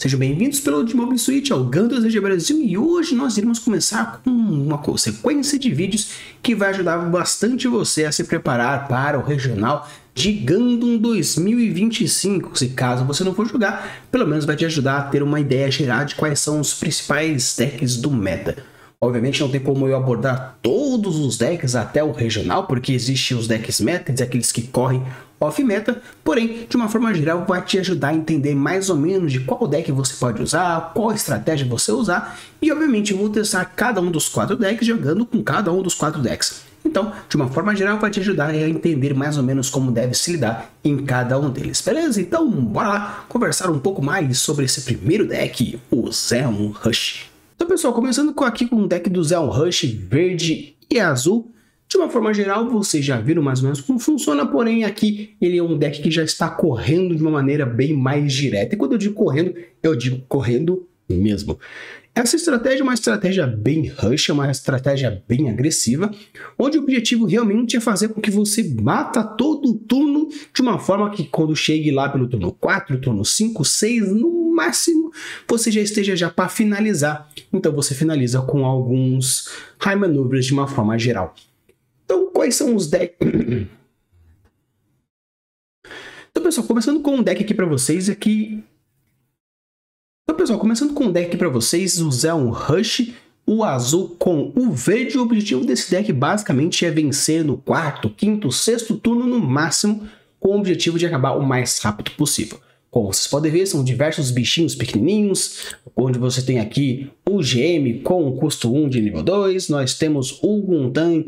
Sejam bem-vindos pelo de Mobile Switch ao Gandos DG Brasil e hoje nós iremos começar com uma sequência de vídeos que vai ajudar bastante você a se preparar para o regional de Gundam 2025. Se caso você não for jogar, pelo menos vai te ajudar a ter uma ideia geral de quais são os principais decks do meta. Obviamente não tem como eu abordar todos os decks até o regional, porque existem os decks meta e aqueles que correm off-meta, porém, de uma forma geral, vai te ajudar a entender mais ou menos de qual deck você pode usar, qual estratégia você usar, e obviamente eu vou testar cada um dos 4 decks jogando com cada um dos 4 decks. Então, de uma forma geral, vai te ajudar a entender mais ou menos como deve se lidar em cada um deles, beleza? Então, bora lá conversar um pouco mais sobre esse primeiro deck, o Zeon Rush. Então, pessoal, começando aqui com o deck do Zeon Rush verde e azul. De uma forma geral, vocês já viram mais ou menos como funciona, porém aqui ele é um deck que já está correndo de uma maneira bem mais direta. E quando eu digo correndo mesmo. Essa estratégia é uma estratégia bem rush, é uma estratégia bem agressiva, onde o objetivo realmente é fazer com que você mata todo o turno de uma forma que quando chegue lá pelo turno 4, turno 5, 6, no máximo, você já esteja já para finalizar. Então você finaliza com alguns high maneuvers de uma forma geral. Então, quais são os decks? Então, pessoal, começando com um deck aqui para vocês aqui. O Zeon Rush, o azul com o verde. O objetivo desse deck basicamente é vencer no 4º, 5º, 6º turno no máximo, com o objetivo de acabar o mais rápido possível. Como vocês podem ver, são diversos bichinhos pequenininhos, onde você tem aqui o GM com custo 1 de nível 2, nós temos o Gundam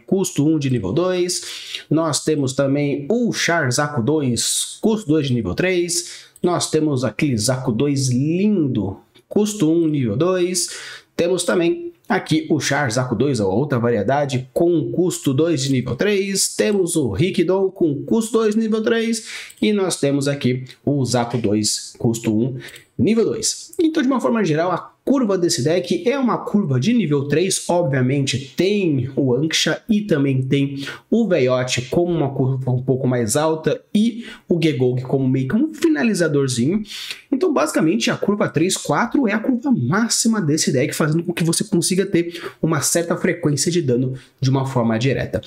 custo 1 de nível 2, nós temos também o Char Zaku 2, custo 2 de nível 3, nós temos aquele Zaku 2 lindo, custo 1 nível 2, temos também aqui o Char Zaku 2, a outra variedade, com custo 2 de nível 3. Temos o Rikidon com custo 2 nível 3. E nós temos aqui o Zaku 2, custo 1 nível 2. Então, de uma forma geral, a curva desse deck é uma curva de nível 3. Obviamente tem o Anksha e também tem o Veyote como uma curva um pouco mais alta e o Gegog como meio que um finalizadorzinho. Então, basicamente, a curva 3, 4 é a curva máxima desse deck, fazendo com que você consiga ter uma certa frequência de dano de uma forma direta.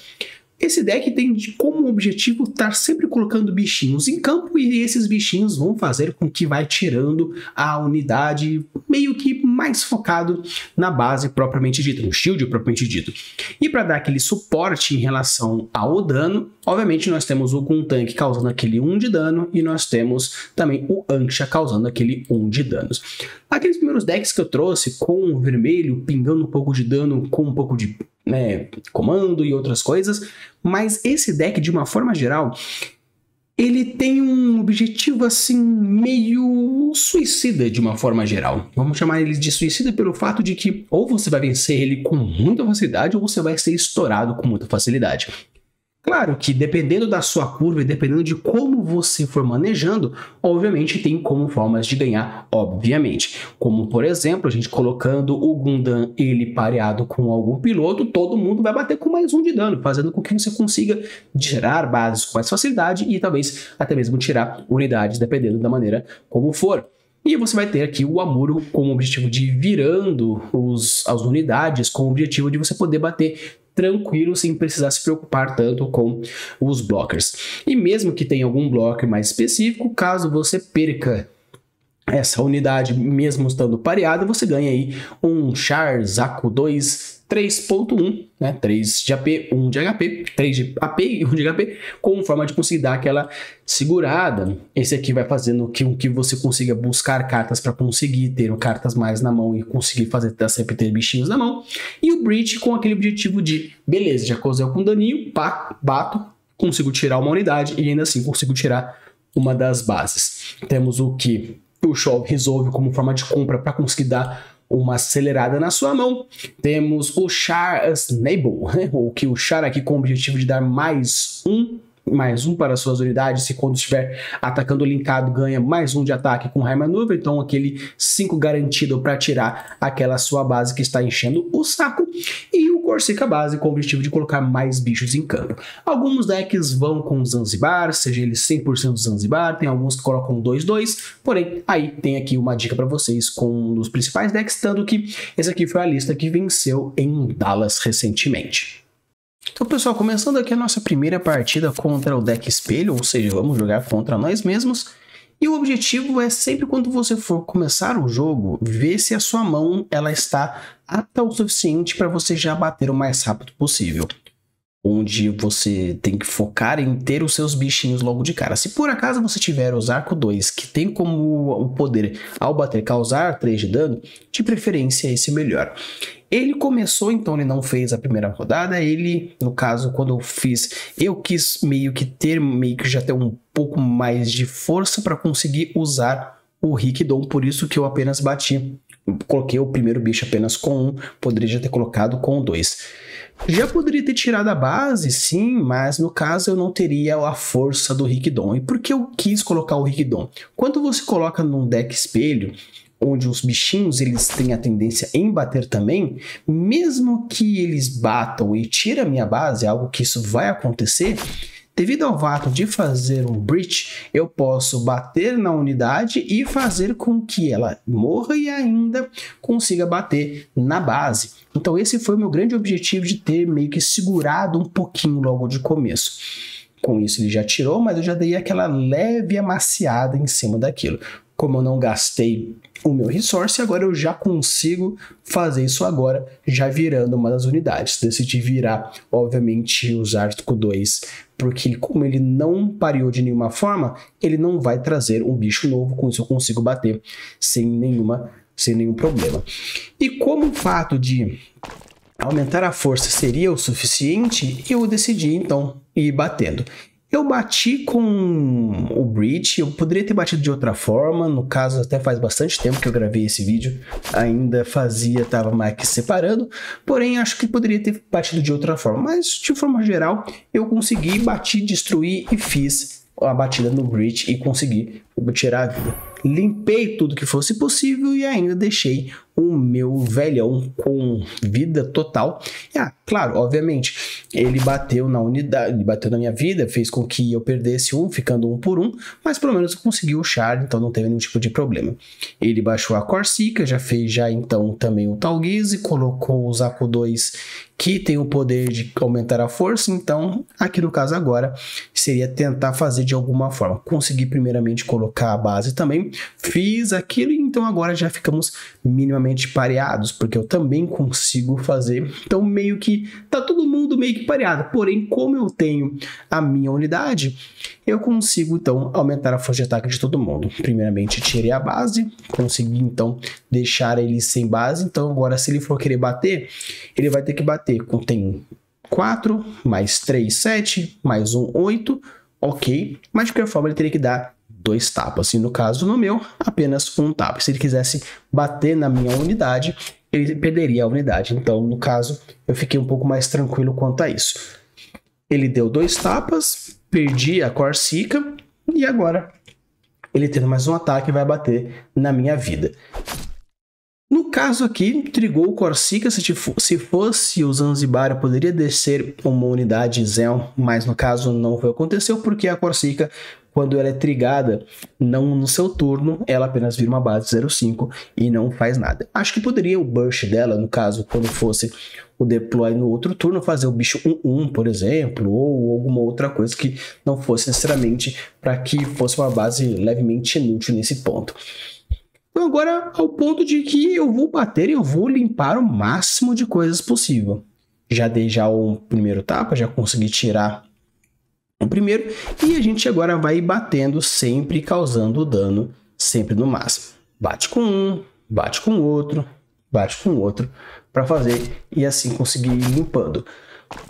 Esse deck tem como objetivo estar sempre colocando bichinhos em campo e esses bichinhos vão fazer com que vai tirando a unidade meio que mais focado na base propriamente dita, no shield propriamente dito. E para dar aquele suporte em relação ao dano, obviamente nós temos o Gundam causando aquele 1 de dano e nós temos também o Anksha causando aquele 1 de danos. Aqueles primeiros decks que eu trouxe com o vermelho pingando um pouco de dano com um pouco de comando e outras coisas, mas esse deck de uma forma geral ele tem um objetivo assim meio suicida de uma forma geral. Vamos chamar ele de suicida pelo fato de que ou você vai vencer ele com muita facilidade ou você vai ser estourado com muita facilidade. Claro que dependendo da sua curva e dependendo de como você for manejando, obviamente tem como formas de ganhar, obviamente. Como, por exemplo, a gente colocando o Gundam ele pareado com algum piloto, todo mundo vai bater com mais 1 de dano, fazendo com que você consiga tirar bases com mais facilidade e talvez até mesmo tirar unidades, dependendo da maneira como for. E você vai ter aqui o Amuro com o objetivo de ir virando as unidades, com o objetivo de você poder bater tranquilo, sem precisar se preocupar tanto com os blockers. E mesmo que tenha algum blocker mais específico, caso você perca essa unidade, mesmo estando pareada, você ganha aí um Char Zaku 2 3.1, né? 3 de AP, 1 de HP, 3 de AP e 1 de HP, com forma de conseguir dar aquela segurada. Esse aqui vai fazendo com que você consiga buscar cartas para conseguir ter cartas mais na mão e conseguir fazer sempre ter bichinhos na mão. E o Breach com aquele objetivo de, beleza, já causei com daninho, pá, bato, consigo tirar uma unidade e ainda assim consigo tirar uma das bases. Temos o que o Show resolve como forma de compra para conseguir dar uma acelerada na sua mão. Temos o Char Snable, né? O Char aqui com o objetivo de dar mais 1 +1 para suas unidades, e quando estiver atacando linkado ganha +1 de ataque com High Maneuver, então aquele 5 garantido para tirar aquela sua base que está enchendo o saco, e o Corsica base com o objetivo de colocar mais bichos em campo. Alguns decks vão com Zanzibar, seja ele 100% Zanzibar, tem alguns que colocam 2-2, porém aí tem aqui uma dica para vocês com um dos principais decks, tanto que essa aqui foi a lista que venceu em Dallas recentemente. Então, pessoal, começando aqui a nossa primeira partida contra o deck espelho, ou seja, vamos jogar contra nós mesmos. E o objetivo é sempre, quando você for começar o jogo, ver se a sua mão ela está apta o suficiente para você já bater o mais rápido possível. Onde você tem que focar em ter os seus bichinhos logo de cara. Se por acaso você tiver o Zarco 2, que tem como o poder, ao bater, causar 3 de dano, de preferência esse melhor. Ele começou, então ele não fez a primeira rodada, ele, no caso, quando eu fiz, eu quis meio que já ter um pouco mais de força para conseguir usar o Rikidon, por isso que eu apenas bati. Coloquei o primeiro bicho apenas com 1, poderia já ter colocado com 2. Já poderia ter tirado a base, sim, mas no caso eu não teria a força do Rikidon. E por que eu quis colocar o Rikidon? Quando você coloca num deck espelho, onde os bichinhos eles têm a tendência em bater também, mesmo que eles batam e tirem a minha base, algo que isso vai acontecer, devido ao fato de fazer um breach, eu posso bater na unidade e fazer com que ela morra e ainda consiga bater na base. Então esse foi o meu grande objetivo, de ter meio que segurado um pouquinho logo de começo. Com isso ele já tirou, mas eu já dei aquela leve amaciada em cima daquilo. Como eu não gastei o meu resource, agora eu já consigo fazer isso agora, já virando uma das unidades. Decidi virar, obviamente, o Zarco 2, porque como ele não pareou de nenhuma forma, ele não vai trazer um bicho novo, com isso eu consigo bater sem nenhum problema. E como o fato de aumentar a força seria o suficiente, eu decidi então ir batendo. Eu bati com o Breach, eu poderia ter batido de outra forma, no caso até faz bastante tempo que eu gravei esse vídeo, ainda estava mais que separando, porém acho que poderia ter batido de outra forma, mas de forma geral eu consegui, bati, destruir e fiz a batida no Breach e consegui tirar a vida. Limpei tudo que fosse possível e ainda deixei o meu velhão com vida total. Claro, obviamente, ele bateu na unidade, ele bateu na minha vida, fez com que eu perdesse ficando 1 por 1, mas pelo menos eu consegui o Shard, então não teve nenhum tipo de problema. Ele baixou a Corsica, já fez então também o Talghize, colocou o Zaco 2, que tem o poder de aumentar a força, então aqui no caso agora seria tentar fazer de alguma forma. Consegui primeiramente colocar a base também, fiz aquilo e então agora já ficamos minimamente pareados, porque eu também consigo fazer, então meio que tá todo mundo meio que pareado, porém como eu tenho a minha unidade, eu consigo então aumentar a força de ataque de todo mundo. Primeiramente tirei a base, consegui então deixar ele sem base, então agora se ele for querer bater, ele vai ter que bater com tem 4, mais 3, 7, mais 1, 8, ok, mas de qualquer forma ele teria que dar 2 tapas, e no caso no meu, apenas 1 tapa. Se ele quisesse bater na minha unidade, ele perderia a unidade, então no caso eu fiquei um pouco mais tranquilo quanto a isso. Ele deu 2 tapas, perdi a Corsica, e agora ele tendo mais um ataque vai bater na minha vida. No caso aqui, trigou o Corsica, se fosse o Zanzibar eu poderia descer uma unidade Zen, mas no caso não aconteceu, porque a Corsica, quando ela é trigada, não no seu turno, ela apenas vira uma base 0,5 e não faz nada. Acho que poderia o burst dela, no caso, quando fosse o deploy no outro turno, fazer o bicho 1-1, por exemplo, ou alguma outra coisa que não fosse necessariamente para que fosse uma base levemente inútil nesse ponto. Então agora ao ponto de que eu vou bater e eu vou limpar o máximo de coisas possível. Já dei o primeiro tapa, já consegui tirar o primeiro, e a gente agora vai batendo sempre, causando dano sempre no máximo. Bate com um, bate com outro, bate com outro, para fazer e assim conseguir ir limpando.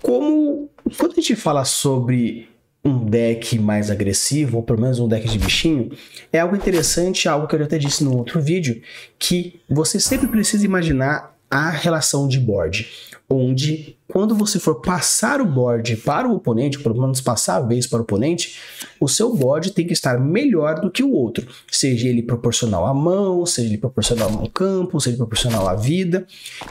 Quando a gente fala sobre um deck mais agressivo, ou pelo menos um deck de bichinho, é algo interessante, algo que eu até disse no outro vídeo, que você sempre precisa imaginar a relação de board, onde quando você for passar o board para o oponente, pelo menos passar a vez para o oponente, o seu board tem que estar melhor do que o outro, seja ele proporcional à mão, seja ele proporcional ao campo, seja ele proporcional à vida.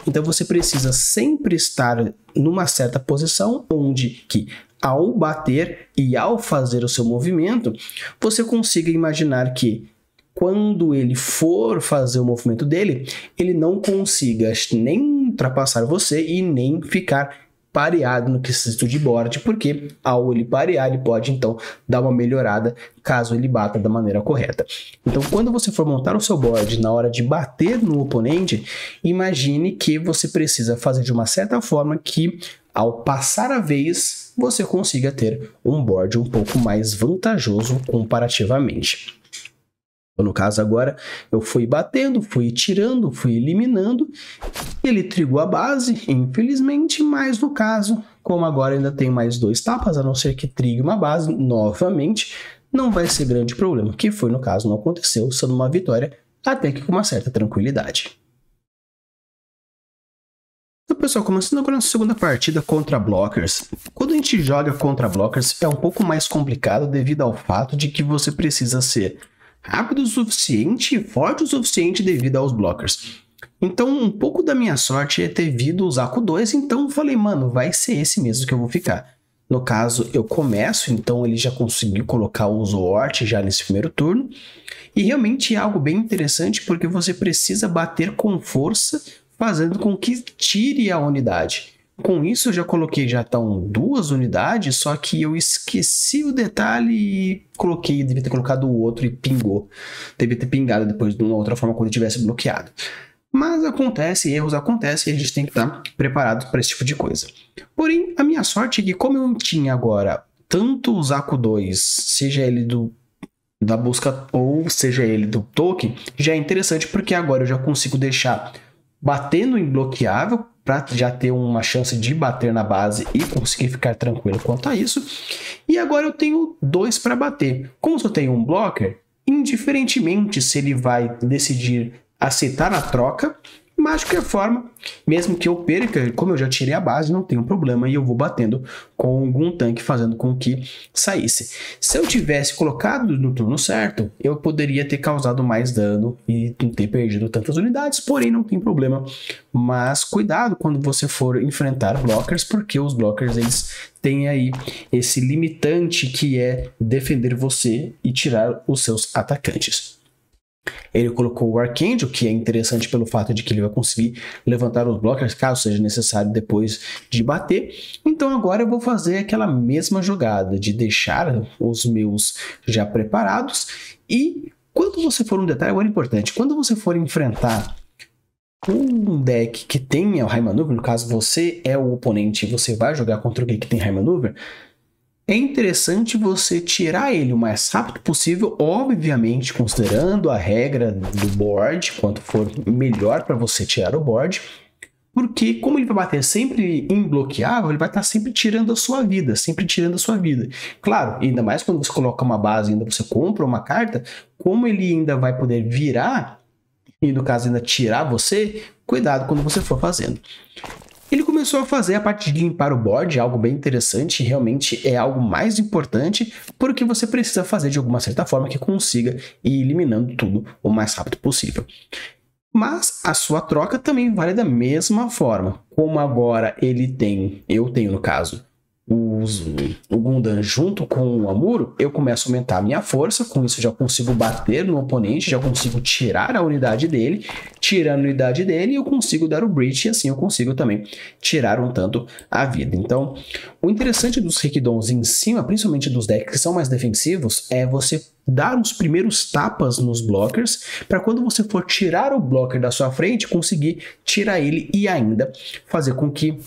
Então você precisa sempre estar numa certa posição onde que ao bater e ao fazer o seu movimento, você consiga imaginar que quando ele for fazer o movimento dele, ele não consiga nem ultrapassar você e nem ficar pareado no quesito de board, porque ao ele parear, ele pode então dar uma melhorada caso ele bata da maneira correta. Então, quando você for montar o seu board na hora de bater no oponente, imagine que você precisa fazer de uma certa forma que ao passar a vez, você consiga ter um board um pouco mais vantajoso comparativamente. No caso agora, eu fui batendo, fui tirando, fui eliminando, ele trigou a base, infelizmente, mas no caso, como agora ainda tem mais 2 tapas, a não ser que trigue uma base novamente, não vai ser grande problema, que foi no caso, não aconteceu, sendo uma vitória até que com uma certa tranquilidade. Então, pessoal, começando agora na segunda partida contra blockers. Quando a gente joga contra blockers, é um pouco mais complicado devido ao fato de que você precisa ser rápido o suficiente e forte o suficiente devido aos blockers. Então, um pouco da minha sorte é ter vindo o Zaku 2, então eu falei, mano, vai ser esse mesmo que eu vou ficar. No caso, eu começo, então ele já conseguiu colocar o Zoort já nesse primeiro turno. E realmente é algo bem interessante, porque você precisa bater com força, fazendo com que tire a unidade. Com isso eu já coloquei, já estão 2 unidades, só que eu esqueci o detalhe e coloquei, devia ter colocado o outro e pingou. Devia ter pingado depois de uma outra forma quando eu tivesse bloqueado. Mas acontece, erros acontecem e a gente tem que estar preparado para esse tipo de coisa. Porém, a minha sorte é que como eu tinha agora tanto o Zaku 2, seja ele da busca ou seja ele do token, já é interessante porque agora eu já consigo deixar batendo imbloqueável, para já ter uma chance de bater na base e conseguir ficar tranquilo quanto a isso. E agora eu tenho 2 para bater. Como eu tenho um blocker, indiferentemente se ele vai decidir aceitar a troca, mas de qualquer forma, mesmo que eu perca, como eu já tirei a base, não tem um problema e eu vou batendo com algum tanque fazendo com que saísse. Se eu tivesse colocado no turno certo, eu poderia ter causado mais dano e não ter perdido tantas unidades, porém não tem problema. Mas cuidado quando você for enfrentar blockers, porque os blockers eles têm aí esse limitante que é defender você e tirar os seus atacantes. Ele colocou o Archangel, que é interessante pelo fato de que ele vai conseguir levantar os blockers caso seja necessário depois de bater. Então agora eu vou fazer aquela mesma jogada de deixar os meus já preparados. E quando você for um detalhe agora importante, quando você for enfrentar um deck que tenha o High Maneuver, no caso você é o oponente e você vai jogar contra o deck que tem High Maneuver, é interessante você tirar ele o mais rápido possível, obviamente considerando a regra do board, quanto for melhor para você tirar o board, porque como ele vai bater sempre imbloqueável, ele vai estar sempre tirando a sua vida, Claro, ainda mais quando você coloca uma base, ainda você compra uma carta, como ele ainda vai poder virar, e no caso ainda tirar você, cuidado quando você for fazendo. Ele começou a fazer a parte de limpar o board, algo bem interessante, realmente é algo mais importante, porque você precisa fazer de alguma certa forma que consiga ir eliminando tudo o mais rápido possível. Mas a sua troca também vale da mesma forma. Como agora eu tenho no caso, o Gundam junto com o Amuro, eu começo a aumentar a minha força, com isso já consigo bater no oponente, já consigo tirar a unidade dele, tirando a unidade dele eu consigo dar o breach e assim eu consigo também tirar um tanto a vida. Então, o interessante dos Rikidons em cima, principalmente dos decks que são mais defensivos, é você dar os primeiros tapas nos blockers, para quando você for tirar o blocker da sua frente, conseguir tirar ele e ainda fazer com que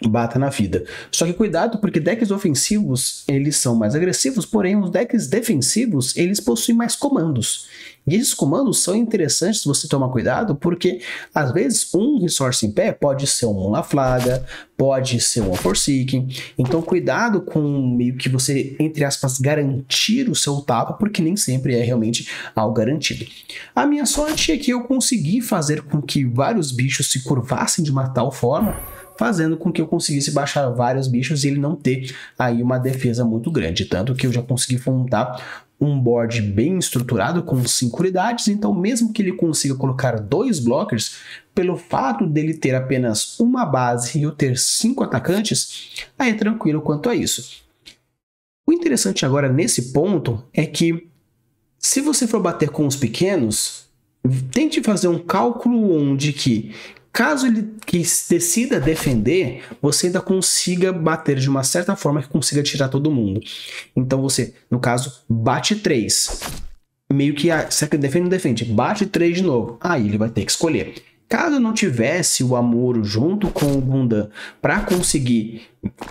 bata na vida. Só que cuidado, porque decks ofensivos, eles são mais agressivos, porém os decks defensivos, eles possuem mais comandos. E esses comandos são interessantes se você tomar cuidado, porque às vezes um Resource em pé pode ser um Moon Flaga, pode ser um Forsaken. Então cuidado com meio que você, entre aspas, garantir o seu tapa, porque nem sempre é realmente algo garantido. A minha sorte é que eu consegui fazer com que vários bichos se curvassem de uma tal forma, fazendo com que eu conseguisse baixar vários bichos e ele não ter aí uma defesa muito grande. Tanto que eu já consegui montar um board bem estruturado com 5 unidades, então mesmo que ele consiga colocar 2 blockers, pelo fato dele ter apenas uma base e eu ter 5 atacantes, aí é tranquilo quanto a isso. O interessante agora nesse ponto é que se você for bater com os pequenos, tente fazer um cálculo onde que caso ele decida defender, você ainda consiga bater de uma certa forma que consiga tirar todo mundo. Então você, no caso, bate 3. Meio que se ele defende, não defende. Bate 3 de novo. Aí ele vai ter que escolher. Caso não tivesse o Amuro junto com o Gundam para conseguir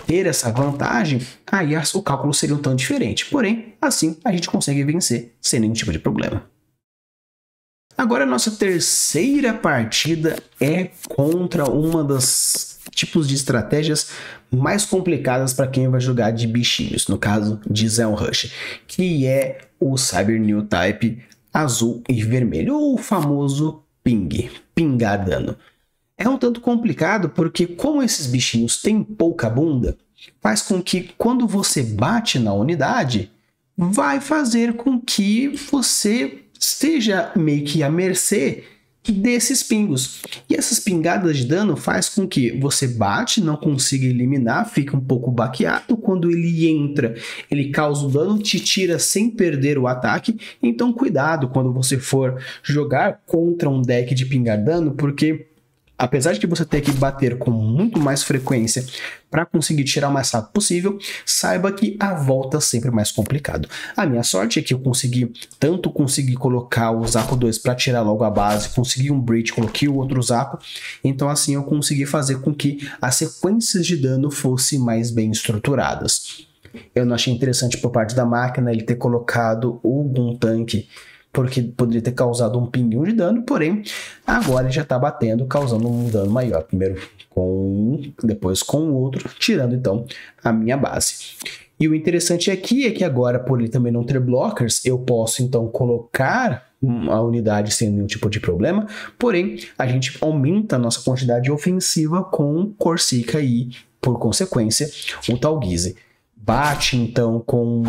ter essa vantagem, aí o cálculo seria um tanto diferente. Porém, assim a gente consegue vencer sem nenhum tipo de problema. Agora a nossa terceira partida é contra uma das tipos de estratégias mais complicadas para quem vai jogar de bichinhos, no caso de Zeon Rush, que é o Cyber New Type azul e vermelho, ou o famoso ping, pingar dano. É um tanto complicado porque como esses bichinhos têm pouca bunda, faz com que quando você bate na unidade, vai fazer com que você esteja meio que à mercê desses pingos. E essas pingadas de dano faz com que você bate, não consiga eliminar, fica um pouco baqueado. Quando ele entra, ele causa o dano, te tira sem perder o ataque. Então cuidado quando você for jogar contra um deck de pingar dano, porque apesar de que você ter que bater com muito mais frequência para conseguir tirar o mais rápido possível, saiba que a volta é sempre mais complicado. A minha sorte é que eu consegui colocar o Zaku 2 para tirar logo a base, consegui um Breach, coloquei o outro Zaku, então assim eu consegui fazer com que as sequências de dano fossem mais bem estruturadas. Eu não achei interessante por parte da máquina ele ter colocado o Gun Tank, porque poderia ter causado um pinguinho de dano, porém, agora ele já está batendo, causando um dano maior. Primeiro com um, depois com o outro, tirando então a minha base. E o interessante aqui é que agora, por ele também não ter blockers, eu posso então colocar a unidade sem nenhum tipo de problema, porém, a gente aumenta a nossa quantidade ofensiva com Corsica e, por consequência, o Talghese. Bate então com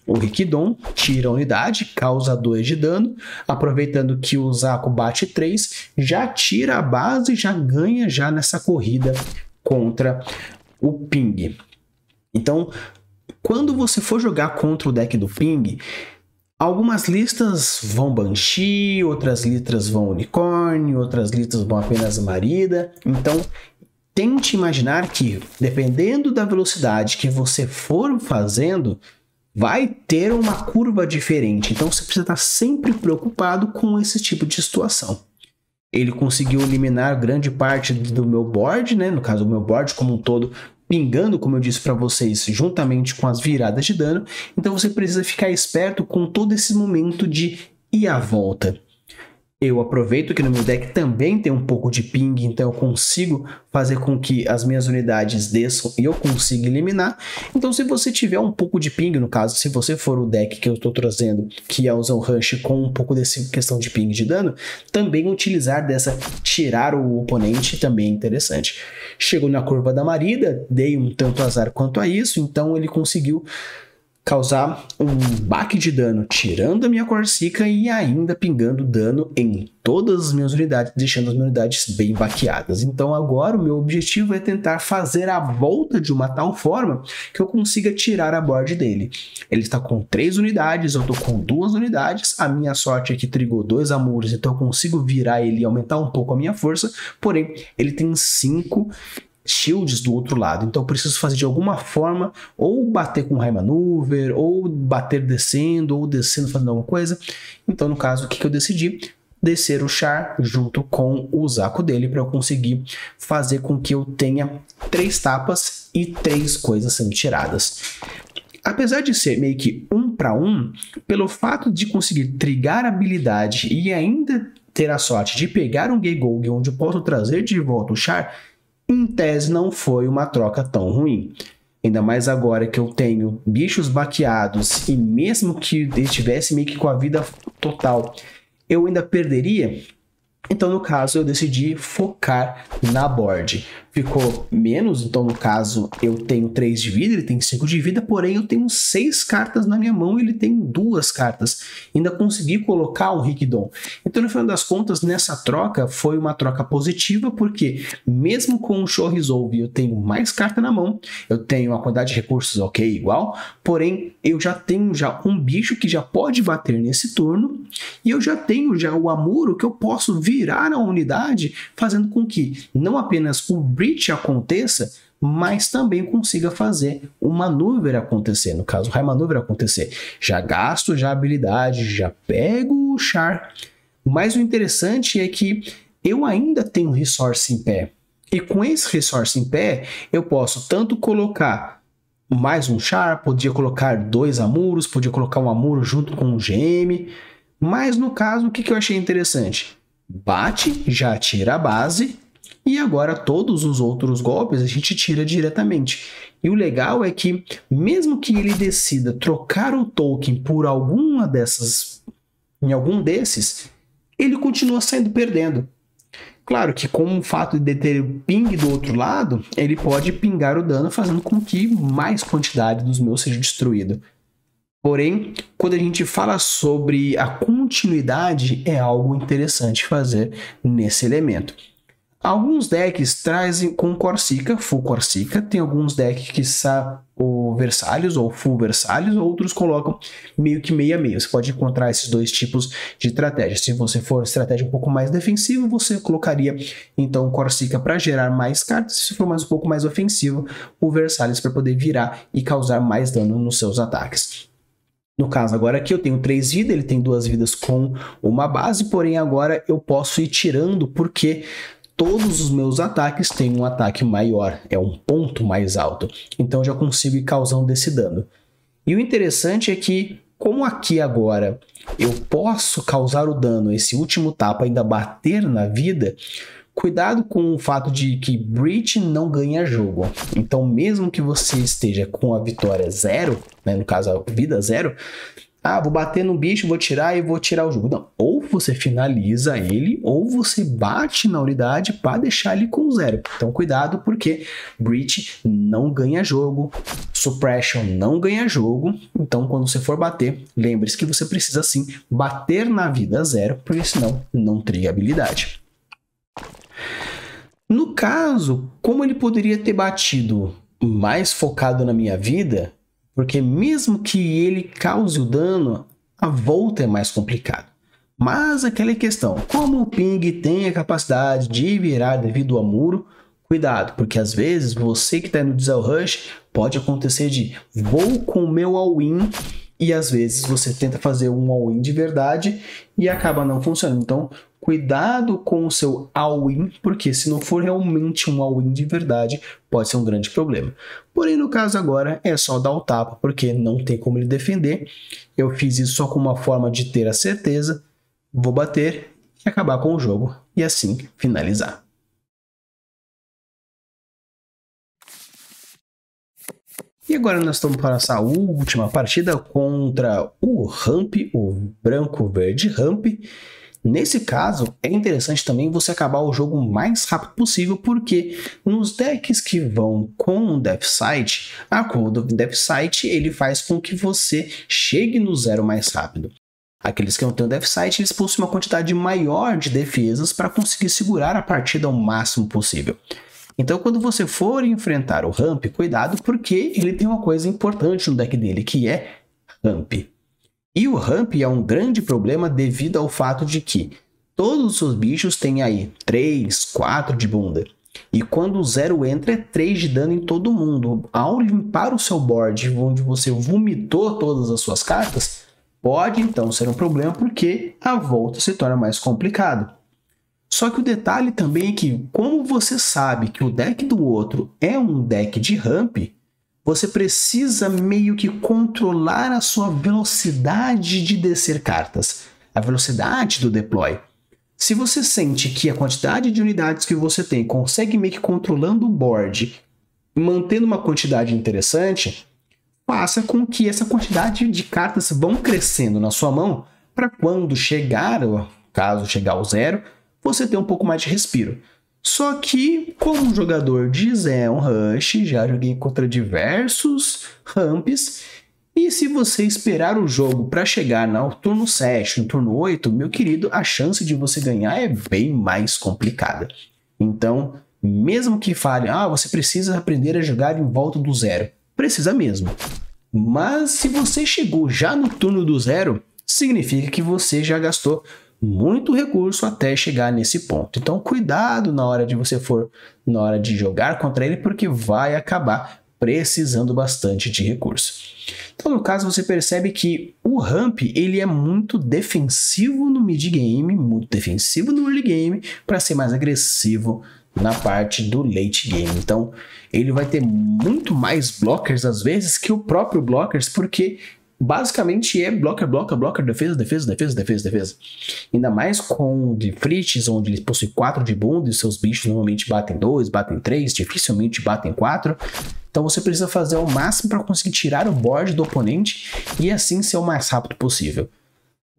o Rikidon, tira a unidade, causa 2 de dano, aproveitando que o Zaku bate 3, já tira a base, já ganha já nessa corrida contra o Ping. Então, quando você for jogar contra o deck do Ping, algumas listas vão Banshee, outras listas vão Unicorn, outras listas vão apenas Marida, então tente imaginar que, dependendo da velocidade que você for fazendo, vai ter uma curva diferente. Então você precisa estar sempre preocupado com esse tipo de situação. Ele conseguiu eliminar grande parte do meu board, né? No caso, o meu board como um todo, pingando, como eu disse para vocês, juntamente com as viradas de dano. Então você precisa ficar esperto com todo esse momento de ir à volta. Eu aproveito que no meu deck também tem um pouco de ping, então eu consigo fazer com que as minhas unidades desçam e eu consiga eliminar. Então se você tiver um pouco de ping, no caso, se você for o deck que eu estou trazendo, que é o Zeon Rush com um pouco dessa questão de ping de dano, também utilizar dessa tirar o oponente também é interessante. Chegou na curva da Marida, dei um tanto azar quanto a isso, então ele conseguiu causar um baque de dano, tirando a minha Corsica e ainda pingando dano em todas as minhas unidades, deixando as minhas unidades bem baqueadas. Então agora o meu objetivo é tentar fazer a volta de uma tal forma que eu consiga tirar a board dele. Ele está com 3 unidades, eu estou com 2 unidades, a minha sorte é que trigou 2 Amuros, então eu consigo virar ele e aumentar um pouco a minha força, porém ele tem 5 shields do outro lado, então eu preciso fazer de alguma forma, ou bater com High Maneuver, ou bater descendo, ou descendo fazendo alguma coisa. Então no caso, o que eu decidi? descer o Char junto com o Zaco dele para eu conseguir fazer com que eu tenha 3 tapas e 3 coisas sendo tiradas. Apesar de ser meio que 1 para 1, pelo fato de conseguir trigar a habilidade e ainda ter a sorte de pegar um Gigogg onde eu posso trazer de volta o Char, em tese não foi uma troca tão ruim. Ainda mais agora que eu tenho bichos baqueados e mesmo que ele estivesse meio que com a vida total, eu ainda perderia. Então, no caso, eu decidi focar na board. Ficou menos, então no caso eu tenho 3 de vida, ele tem 5 de vida, porém eu tenho 6 cartas na minha mão e ele tem 2 cartas. Ainda consegui colocar um Hickdon. Então, no final das contas, nessa troca foi uma troca positiva, porque mesmo com o Show Resolve eu tenho mais carta na mão, eu tenho uma quantidade de recursos ok, igual, porém eu já tenho um bicho que já pode bater nesse turno, e eu já tenho o Amuro que eu posso virar a unidade, fazendo com que não apenas o Breach aconteça, mas também consiga fazer o Maneuver acontecer, no caso o High Maneuver acontecer. Já gasto a habilidade, já pego o Char, mas o interessante é que eu ainda tenho Resource em pé, e com esse Resource em pé eu posso tanto colocar mais um Char, podia colocar 2 Amuros, podia colocar um Amuro junto com um GM, mas no caso o que eu achei interessante? Bate, já tira a base, e agora todos os outros golpes a gente tira diretamente. E o legal é que, mesmo que ele decida trocar o token por algum desses, ele continua saindo perdendo. Claro que com o fato de ter o ping do outro lado, ele pode pingar o dano, fazendo com que mais quantidade dos meus seja destruído. Porém, quando a gente fala sobre a continuidade, é algo interessante fazer nesse elemento. Alguns decks trazem com Corsica, Full Corsica, tem alguns decks que são o Versalhes ou Full Versalhes, outros colocam meio que meio a meio. Você pode encontrar esses dois tipos de estratégia. Se você for estratégia um pouco mais defensiva, você colocaria então Corsica para gerar mais cartas. Se for mais um pouco mais ofensivo, o Versalhes para poder virar e causar mais dano nos seus ataques. No caso agora aqui eu tenho 3 vidas, ele tem 2 vidas com uma base, porém agora eu posso ir tirando porque todos os meus ataques têm um ataque maior, é um ponto mais alto. Então eu já consigo ir causando esse dano. E o interessante é que, como aqui agora eu posso causar o dano, esse último tapa ainda bater na vida, cuidado com o fato de que Breach não ganha jogo. Então, mesmo que você esteja com a vitória 0, né, no caso a vida 0, vou bater no bicho, vou tirar e vou tirar o jogo. Não, ou você finaliza ele, ou você bate na unidade para deixar ele com 0. Então, cuidado, porque Breach não ganha jogo, Suppression não ganha jogo. Então, quando você for bater, lembre-se que você precisa sim bater na vida 0, porque senão não teria habilidade. No caso, como ele poderia ter batido mais focado na minha vida, porque mesmo que ele cause o dano, a volta é mais complicada. Mas aquela questão, como o ping tem a capacidade de virar devido ao muro, cuidado, porque às vezes você que está no Diesel Rush, pode acontecer de vou com o meu all-in, e às vezes você tenta fazer um all-in de verdade e acaba não funcionando. Então, cuidado com o seu all-in, porque se não for realmente um all-in de verdade, pode ser um grande problema. Porém, no caso agora, é só dar o tapa, porque não tem como ele defender. Eu fiz isso só com uma forma de ter a certeza. Vou bater e acabar com o jogo, e assim finalizar. E agora nós estamos para essa última partida contra o Ramp, o branco-verde Ramp. Nesse caso, é interessante também você acabar o jogo o mais rápido possível, porque nos decks que vão com o Deathsight, a cor do Deathsight ele faz com que você chegue no 0 mais rápido. Aqueles que não têm o Deathsight, eles possuem uma quantidade maior de defesas para conseguir segurar a partida ao máximo possível. Então, quando você for enfrentar o Ramp, cuidado, porque ele tem uma coisa importante no deck dele, que é Ramp. E o Ramp é um grande problema devido ao fato de que todos os seus bichos têm aí 3, 4 de bunda. E quando o 0 entra, é 3 de dano em todo mundo. Ao limpar o seu board, onde você vomitou todas as suas cartas, pode então ser um problema porque a volta se torna mais complicada. Só que o detalhe também é que, como você sabe que o deck do outro é um deck de ramp, você precisa meio que controlar a sua velocidade de descer cartas, a velocidade do deploy. Se você sente que a quantidade de unidades que você tem consegue meio que controlando o board, mantendo uma quantidade interessante, faça com que essa quantidade de cartas vão crescendo na sua mão para quando chegar, caso chegar ao zero, você ter um pouco mais de respiro. Só que, como jogador de Zeon Rush, já joguei contra diversos ramps, e se você esperar o jogo para chegar no turno 7, no turno 8, meu querido, a chance de você ganhar é bem mais complicada. Então, mesmo que fale, você precisa aprender a jogar em volta do zero. Precisa mesmo. Mas se você chegou já no turno do zero, significa que você já gastou muito recurso até chegar nesse ponto. Então, cuidado na hora de jogar contra ele, porque vai acabar precisando bastante de recurso. Então, no caso, você percebe que o ramp ele é muito defensivo no mid game, muito defensivo no early game, para ser mais agressivo na parte do late game. Então, ele vai ter muito mais blockers às vezes que o próprio blockers, porque basicamente é blocker, defesa. Ainda mais com de Frites, onde ele possui 4 de bunda e seus bichos normalmente batem 2, batem 3, dificilmente batem 4. Então você precisa fazer o máximo para conseguir tirar o board do oponente e assim ser o mais rápido possível.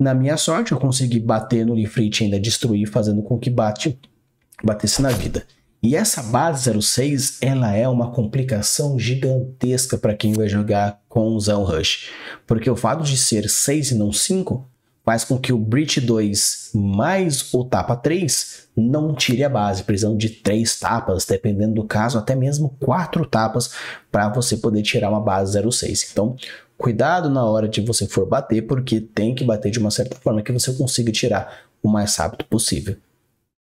Na minha sorte, eu consegui bater no Ifrit e ainda destruir, fazendo com que batesse na vida. E essa base 06, ela é uma complicação gigantesca para quem vai jogar com o Zeon Rush. Porque o fato de ser 6 e não 5 faz com que o Breach 2 mais o tapa 3 não tire a base, precisando de 3 tapas, dependendo do caso, até mesmo 4 tapas para você poder tirar uma base 06. Então, cuidado na hora de você for bater, porque tem que bater de uma certa forma que você consiga tirar o mais rápido possível.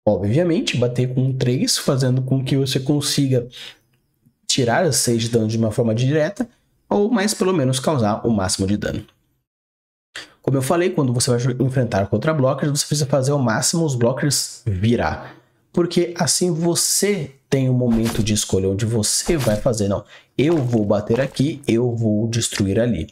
Obviamente, bater com 3, fazendo com que você consiga tirar as 6 de dano de uma forma direta, ou mais pelo menos causar o máximo de dano. Como eu falei, quando você vai enfrentar contra blockers, você precisa fazer ao máximo os blockers virar. Porque assim você tem um momento de escolha onde você vai fazer, não, eu vou bater aqui, eu vou destruir ali.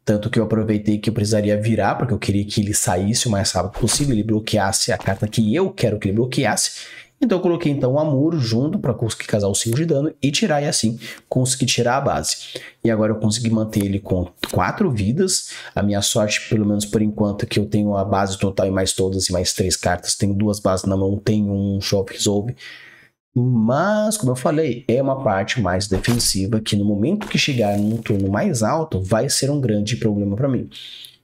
Tanto que eu aproveitei que eu precisaria virar, porque eu queria que ele saísse o mais rápido possível, ele bloqueasse a carta que eu quero que ele bloqueasse. Então eu coloquei então o Amuro junto para conseguir casar o 5 de dano e tirar, e assim conseguir tirar a base. E agora eu consegui manter ele com 4 vidas. A minha sorte, pelo menos por enquanto, é que eu tenho a base total e mais todas e mais 3 cartas. Tenho 2 bases na mão, tenho um Shock Resolve. Mas, como eu falei, é uma parte mais defensiva que no momento que chegar num turno mais alto vai ser um grande problema para mim.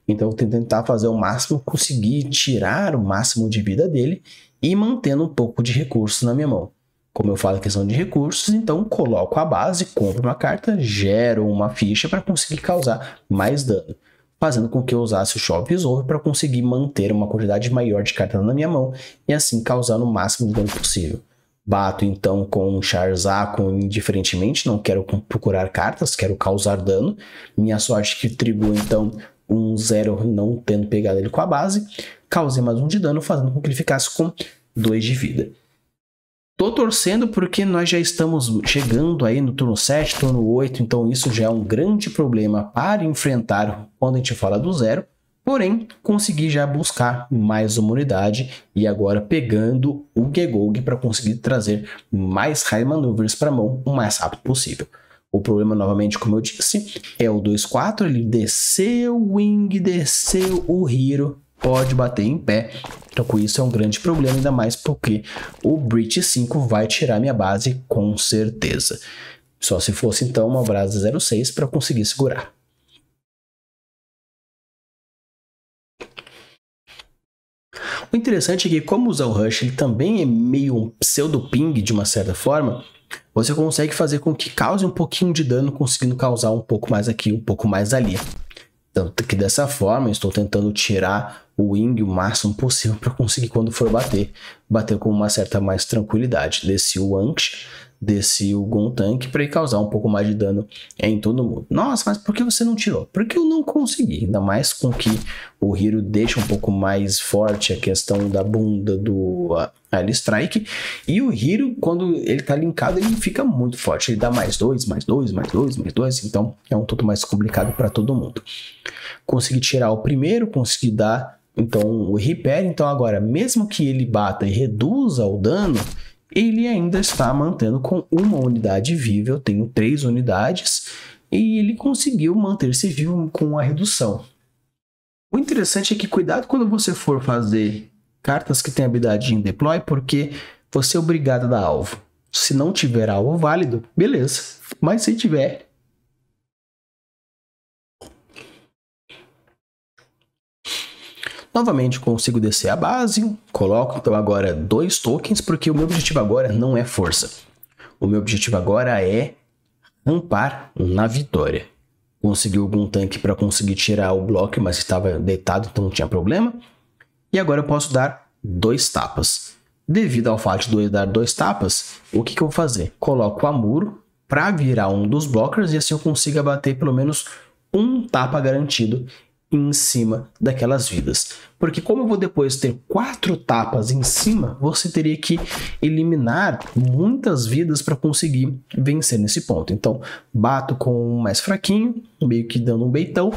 Então eu vou tentar fazer o máximo, conseguir tirar o máximo de vida dele e mantendo um pouco de recursos na minha mão. Como eu falo questão de recursos, então coloco a base, compro uma carta, gero uma ficha para conseguir causar mais dano, fazendo com que eu usasse o Shock Resolve para conseguir manter uma quantidade maior de cartas na minha mão e assim causar o máximo de dano possível. Bato então com Charizard indiferentemente, não quero procurar cartas, quero causar dano. Minha sorte que trigou então um 0 não tendo pegado ele com a base. Causei mais 1 de dano, fazendo com que ele ficasse com 2 de vida. Tô torcendo porque nós já estamos chegando aí no turno 7, turno 8, então isso já é um grande problema para enfrentar quando a gente fala do 0. Porém, consegui já buscar mais uma unidade e agora pegando o Gegog para conseguir trazer mais High Maneuvers para a mão o mais rápido possível. O problema, novamente, como eu disse, é o 2-4, ele desceu o Wing, desceu o Hero, pode bater em pé. Então com isso é um grande problema, ainda mais porque o Breach 5 vai tirar minha base com certeza. Só se fosse então uma base 06 para conseguir segurar. O interessante é que, como o Zeon Rush ele também é meio um pseudo-ping de uma certa forma, você consegue fazer com que cause um pouquinho de dano, conseguindo causar um pouco mais aqui, um pouco mais ali. Tanto que dessa forma eu estou tentando tirar o Wing o máximo possível para conseguir, quando for bater com uma certa mais tranquilidade. Desci o Anx, desse Gun Tank para ele causar um pouco mais de dano em todo mundo. Nossa, mas por que você não tirou? Porque eu não consegui, ainda mais com que o Hero deixa um pouco mais forte a questão da bunda do Early Strike, e o Hero, quando ele tá linkado, ele fica muito forte, ele dá mais 2, mais 2, mais 2, mais 2, então é um tanto mais complicado para todo mundo. Consegui tirar o primeiro, consegui dar então o repair, então agora mesmo que ele bata e reduza o dano, ele ainda está mantendo com uma unidade viva. Eu tenho 3 unidades e ele conseguiu manter-se vivo com a redução. O interessante é que cuidado quando você for fazer cartas que têm habilidade em deploy, porque você é obrigado a dar alvo. Se não tiver alvo válido, beleza, mas se tiver... Novamente consigo descer a base, coloco então agora 2 tokens, porque o meu objetivo agora não é força. O meu objetivo agora é rampar na vitória. Consegui algum tanque para conseguir tirar o bloco, mas estava deitado, então não tinha problema. E agora eu posso dar 2 tapas. Devido ao fato de dar 2 tapas, o que eu vou fazer? Coloco o Amuro para virar um dos blockers e assim eu consigo abater pelo menos um tapa garantido em cima daquelas vidas. Porque como eu vou depois ter 4 tapas em cima, você teria que eliminar muitas vidas para conseguir vencer nesse ponto. Então, bato com o mais fraquinho, meio que dando um beitão.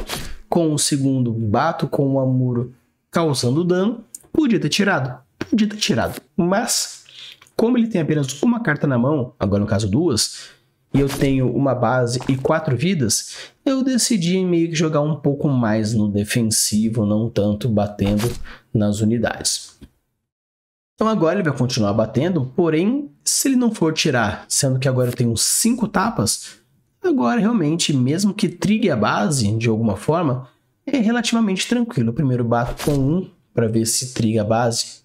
Com o segundo, bato com o Amuro causando dano. Podia ter tirado, mas como ele tem apenas uma carta na mão, agora no caso 2, e eu tenho uma base e 4 vidas, eu decidi meio que jogar um pouco mais no defensivo, não tanto batendo nas unidades. Então agora ele vai continuar batendo, porém, se ele não for tirar, sendo que agora eu tenho 5 tapas, agora realmente, mesmo que trigue a base de alguma forma, é relativamente tranquilo. Eu primeiro bato com 1 para ver se triga a base.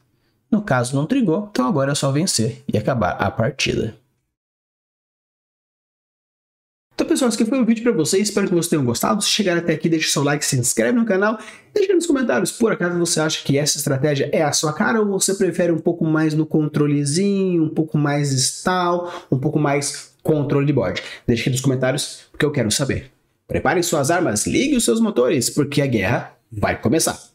No caso não trigou, então agora é só vencer e acabar a partida. Então, pessoal, esse aqui foi o vídeo para vocês. Espero que vocês tenham gostado. Se chegaram até aqui, deixe seu like, se inscreve no canal. Deixe nos comentários, por acaso você acha que essa estratégia é a sua cara ou você prefere um pouco mais no controlezinho, um pouco mais stall, um pouco mais controle de board. Deixe aqui nos comentários, porque eu quero saber. Preparem suas armas, ligue os seus motores, porque a guerra vai começar.